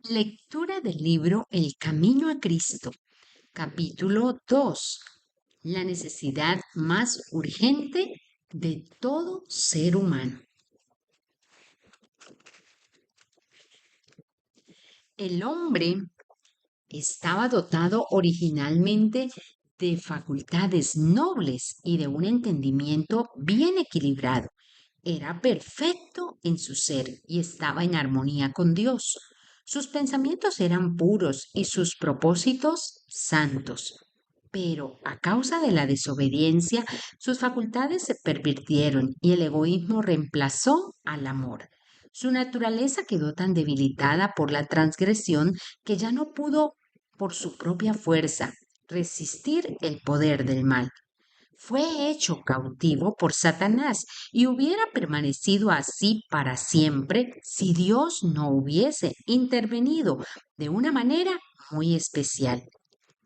Lectura del libro El Camino a Cristo, capítulo 2. La necesidad más urgente de todo ser humano. El hombre estaba dotado originalmente de facultades nobles y de un entendimiento bien equilibrado. Era perfecto en su ser y estaba en armonía con Dios. Sus pensamientos eran puros y sus propósitos santos. Pero a causa de la desobediencia, sus facultades se pervirtieron y el egoísmo reemplazó al amor. Su naturaleza quedó tan debilitada por la transgresión que ya no pudo, por su propia fuerza, resistir el poder del mal. Fue hecho cautivo por Satanás y hubiera permanecido así para siempre si Dios no hubiese intervenido de una manera muy especial.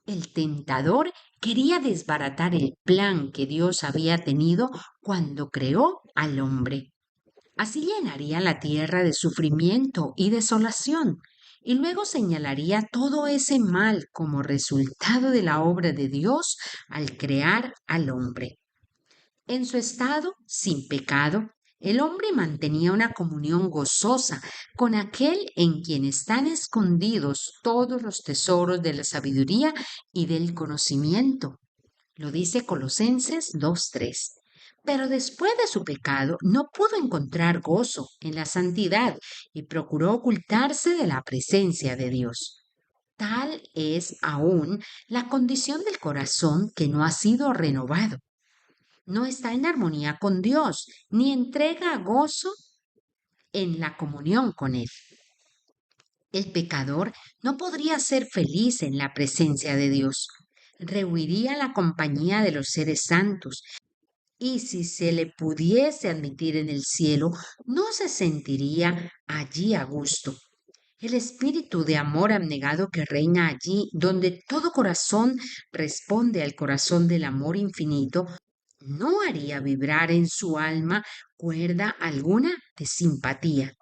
El tentador quería desbaratar el plan que Dios había tenido cuando creó al hombre. Así llenaría la tierra de sufrimiento y desolación, y luego señalaría todo ese mal como resultado de la obra de Dios al crear al hombre. En su estado sin pecado, el hombre mantenía una comunión gozosa con aquel en quien están escondidos todos los tesoros de la sabiduría y del conocimiento. Lo dice Colosenses 2:3. Pero después de su pecado no pudo encontrar gozo en la santidad y procuró ocultarse de la presencia de Dios. Tal es aún la condición del corazón que no ha sido renovado. No está en armonía con Dios, ni entrega gozo en la comunión con Él. El pecador no podría ser feliz en la presencia de Dios. Rehuiría la compañía de los seres santos y si se le pudiese admitir en el cielo, no se sentiría allí a gusto. El espíritu de amor abnegado que reina allí, donde todo corazón responde al corazón del amor infinito, no haría vibrar en su alma cuerda alguna de simpatía.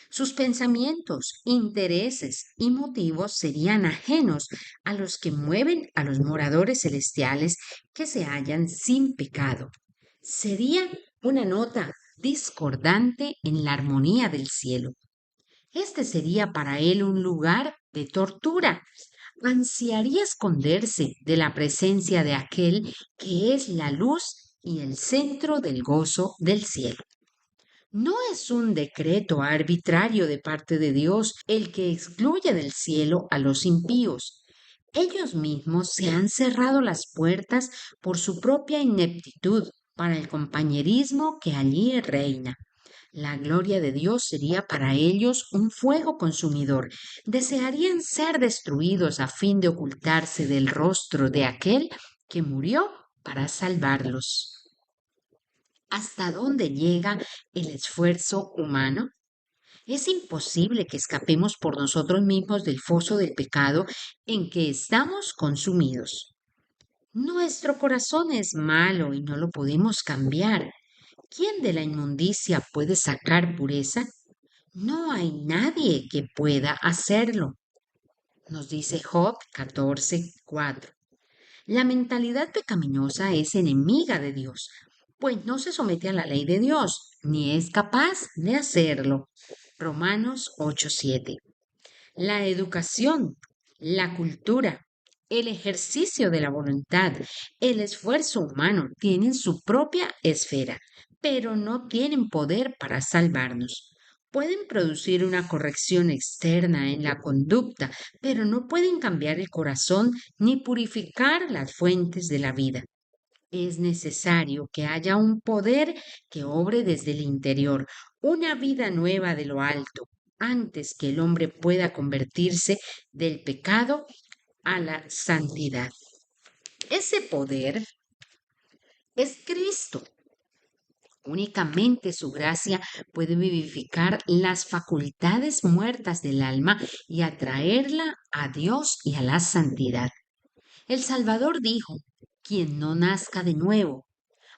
Sus pensamientos, intereses y motivos serían ajenos a los que mueven a los moradores celestiales que se hallan sin pecado. Sería una nota discordante en la armonía del cielo. Este sería para él un lugar de tortura. Ansiaría esconderse de la presencia de aquel que es la luz y el centro del gozo del cielo. No es un decreto arbitrario de parte de Dios el que excluye del cielo a los impíos. Ellos mismos se han cerrado las puertas por su propia ineptitud para el compañerismo que allí reina. La gloria de Dios sería para ellos un fuego consumidor. Desearían ser destruidos a fin de ocultarse del rostro de aquel que murió para salvarlos. ¿Hasta dónde llega el esfuerzo humano? Es imposible que escapemos por nosotros mismos del foso del pecado en que estamos consumidos. Nuestro corazón es malo y no lo podemos cambiar. ¿Quién de la inmundicia puede sacar pureza? No hay nadie que pueda hacerlo. Nos dice Job 14:4. La mentalidad pecaminosa es enemiga de Dios, pues no se somete a la ley de Dios, ni es capaz de hacerlo. Romanos 8:7. La educación, la cultura, el ejercicio de la voluntad, el esfuerzo humano tienen su propia esfera, pero no tienen poder para salvarnos. Pueden producir una corrección externa en la conducta, pero no pueden cambiar el corazón ni purificar las fuentes de la vida. Es necesario que haya un poder que obre desde el interior, una vida nueva de lo alto, antes que el hombre pueda convertirse del pecado a la santidad. Ese poder es Cristo. Únicamente su gracia puede vivificar las facultades muertas del alma y atraerla a Dios y a la santidad. El Salvador dijo, quien no nazca de nuevo,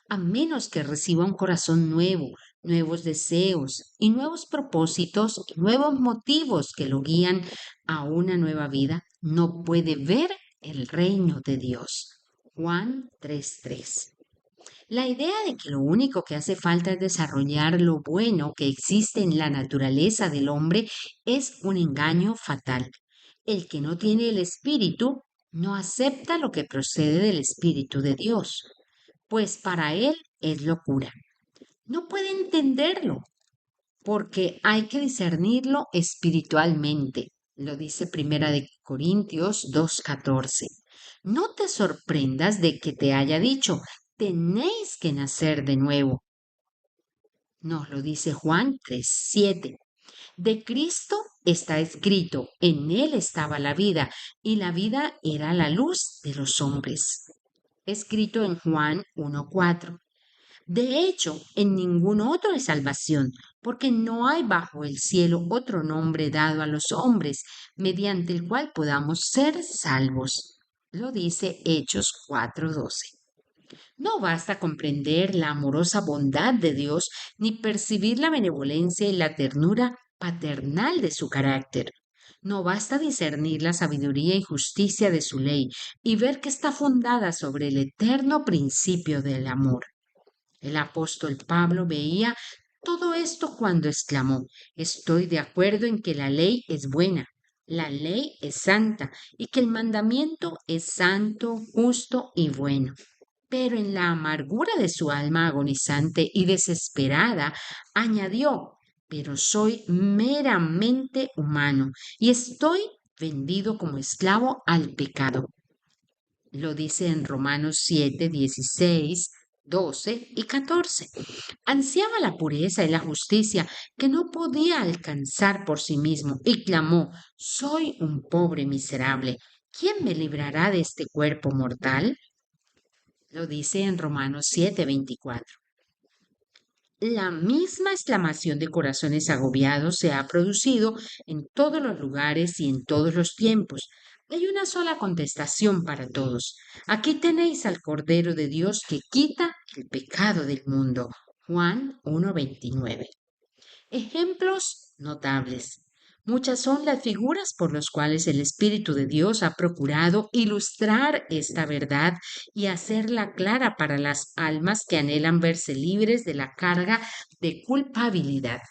a menos que reciba un corazón nuevo, nuevos deseos y nuevos propósitos y nuevos motivos que lo guían a una nueva vida, no puede ver el reino de Dios. Juan 3:3. La idea de que lo único que hace falta es desarrollar lo bueno que existe en la naturaleza del hombre es un engaño fatal. El que no tiene el Espíritu no acepta lo que procede del Espíritu de Dios, pues para él es locura. No puede entenderlo porque hay que discernirlo espiritualmente. Lo dice Primera de Corintios 2:14. No te sorprendas de que te haya dicho, tenéis que nacer de nuevo. Nos lo dice Juan 3:7. De Cristo está escrito, en él estaba la vida, y la vida era la luz de los hombres. Escrito en Juan 1:4. De hecho, en ningún otro hay salvación, porque no hay bajo el cielo otro nombre dado a los hombres, mediante el cual podamos ser salvos. Lo dice Hechos 4:12. No basta comprender la amorosa bondad de Dios, ni percibir la benevolencia y la ternura paternal de su carácter. No basta discernir la sabiduría y justicia de su ley y ver que está fundada sobre el eterno principio del amor. El apóstol Pablo veía todo esto cuando exclamó, estoy de acuerdo en que la ley es buena, la ley es santa y que el mandamiento es santo, justo y bueno. Pero en la amargura de su alma agonizante y desesperada, añadió, pero soy meramente humano y estoy vendido como esclavo al pecado. Lo dice en Romanos 7:16, 12 y 14. Ansiaba la pureza y la justicia que no podía alcanzar por sí mismo y clamó, soy un pobre miserable. ¿Quién me librará de este cuerpo mortal? Lo dice en Romanos 7:24. La misma exclamación de corazones agobiados se ha producido en todos los lugares y en todos los tiempos. Hay una sola contestación para todos. Aquí tenéis al Cordero de Dios que quita el pecado del mundo. Juan 1:29. Ejemplos notables. Muchas son las figuras por las cuales el Espíritu de Dios ha procurado ilustrar esta verdad y hacerla clara para las almas que anhelan verse libres de la carga de culpabilidad.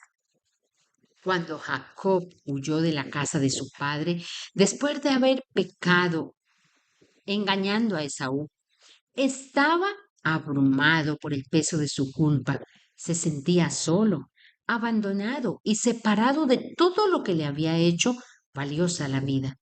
Cuando Jacob huyó de la casa de su padre, después de haber pecado engañando a Esaú, estaba abrumado por el peso de su culpa. Se sentía solo, abandonado y separado de todo lo que le había hecho valiosa la vida.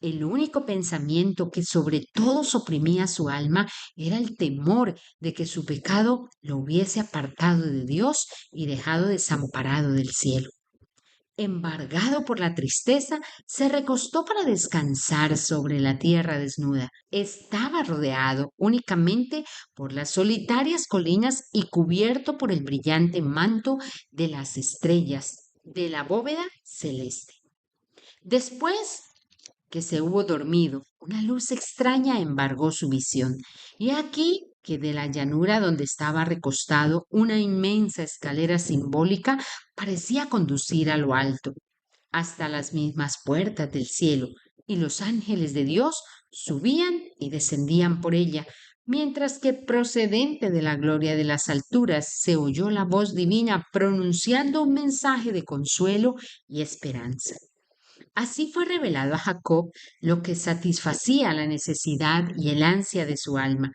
El único pensamiento que sobre todo oprimía su alma era el temor de que su pecado lo hubiese apartado de Dios y dejado desamparado del cielo. Embargado por la tristeza, se recostó para descansar sobre la tierra desnuda. Estaba rodeado únicamente por las solitarias colinas y cubierto por el brillante manto de las estrellas de la bóveda celeste. Después que se hubo dormido, una luz extraña embargó su visión, y aquí que de la llanura donde estaba recostado una inmensa escalera simbólica parecía conducir a lo alto, hasta las mismas puertas del cielo, y los ángeles de Dios subían y descendían por ella, mientras que procedente de la gloria de las alturas se oyó la voz divina pronunciando un mensaje de consuelo y esperanza. Así fue revelado a Jacob lo que satisfacía la necesidad y el ansia de su alma.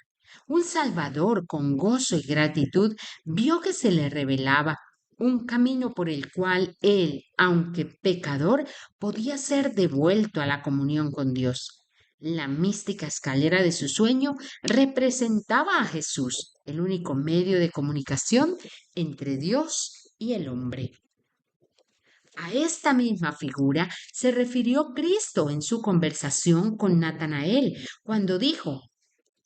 Un Salvador con gozo y gratitud vio que se le revelaba un camino por el cual él, aunque pecador, podía ser devuelto a la comunión con Dios. La mística escalera de su sueño representaba a Jesús, el único medio de comunicación entre Dios y el hombre. A esta misma figura se refirió Cristo en su conversación con Natanael, cuando dijo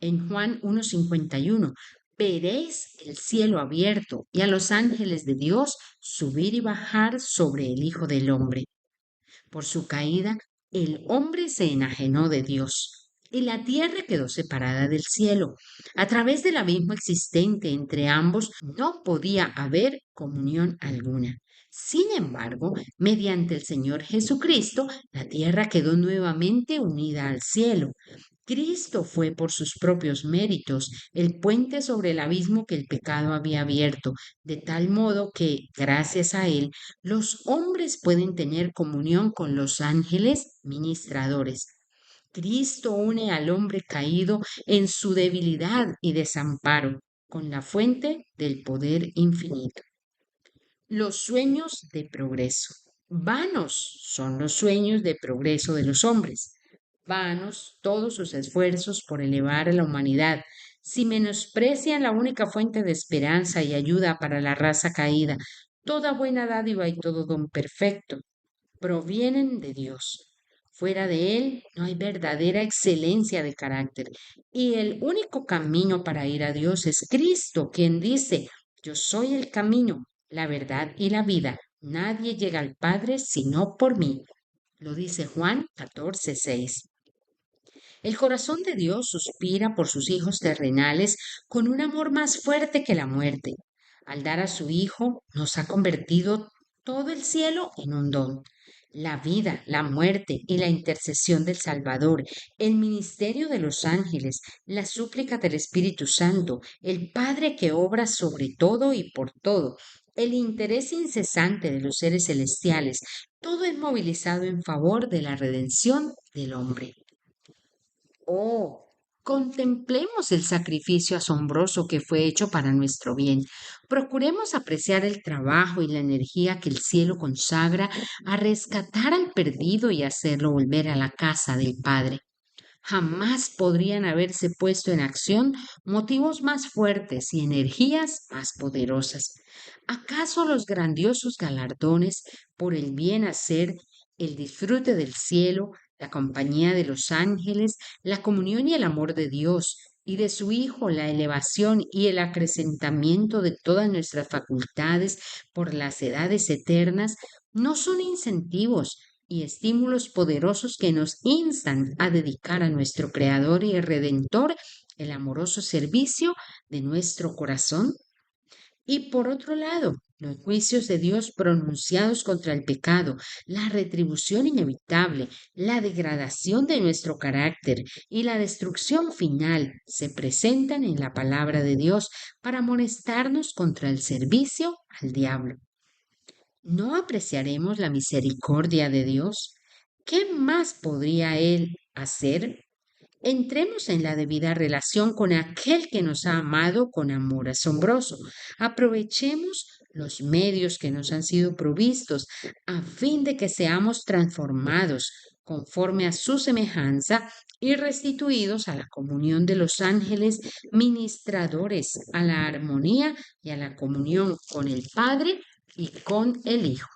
en Juan 1:51, veréis el cielo abierto y a los ángeles de Dios subir y bajar sobre el Hijo del Hombre. Por su caída, el hombre se enajenó de Dios. y la tierra quedó separada del cielo. A través del abismo existente entre ambos no podía haber comunión alguna. Sin embargo, mediante el Señor Jesucristo, la tierra quedó nuevamente unida al cielo. Cristo fue por sus propios méritos el puente sobre el abismo que el pecado había abierto, de tal modo que, gracias a él, los hombres pueden tener comunión con los ángeles ministradores. Cristo une al hombre caído en su debilidad y desamparo con la fuente del poder infinito. Los sueños de progreso. Vanos son los sueños de progreso de los hombres. Vanos todos sus esfuerzos por elevar a la humanidad. Si menosprecian la única fuente de esperanza y ayuda para la raza caída, toda buena dádiva y todo don perfecto provienen de Dios. Fuera de Él no hay verdadera excelencia de carácter. Y el único camino para ir a Dios es Cristo, quien dice, yo soy el camino, la verdad y la vida. Nadie llega al Padre sino por mí. Lo dice Juan 14:6. El corazón de Dios suspira por sus hijos terrenales con un amor más fuerte que la muerte. Al dar a su Hijo, nos ha convertido todo el cielo en un don. La vida, la muerte y la intercesión del Salvador, el ministerio de los ángeles, la súplica del Espíritu Santo, el Padre que obra sobre todo y por todo, el interés incesante de los seres celestiales, todo es movilizado en favor de la redención del hombre. Oh, contemplemos el sacrificio asombroso que fue hecho para nuestro bien. Procuremos apreciar el trabajo y la energía que el cielo consagra a rescatar al perdido y hacerlo volver a la casa del Padre. Jamás podrían haberse puesto en acción motivos más fuertes y energías más poderosas. ¿Acaso los grandiosos galardones por el bien hacer, el disfrute del cielo, la compañía de los ángeles, la comunión y el amor de Dios y de su Hijo, la elevación y el acrecentamiento de todas nuestras facultades por las edades eternas, no son incentivos y estímulos poderosos que nos instan a dedicar a nuestro Creador y Redentor el amoroso servicio de nuestro corazón? Y por otro lado, los juicios de Dios pronunciados contra el pecado, la retribución inevitable, la degradación de nuestro carácter y la destrucción final se presentan en la palabra de Dios para amonestarnos contra el servicio al diablo. ¿No apreciaremos la misericordia de Dios? ¿Qué más podría Él hacer? Entremos en la debida relación con aquel que nos ha amado con amor asombroso. Aprovechemos los medios que nos han sido provistos a fin de que seamos transformados conforme a su semejanza y restituidos a la comunión de los ángeles ministradores, a la armonía y a la comunión con el Padre y con el Hijo.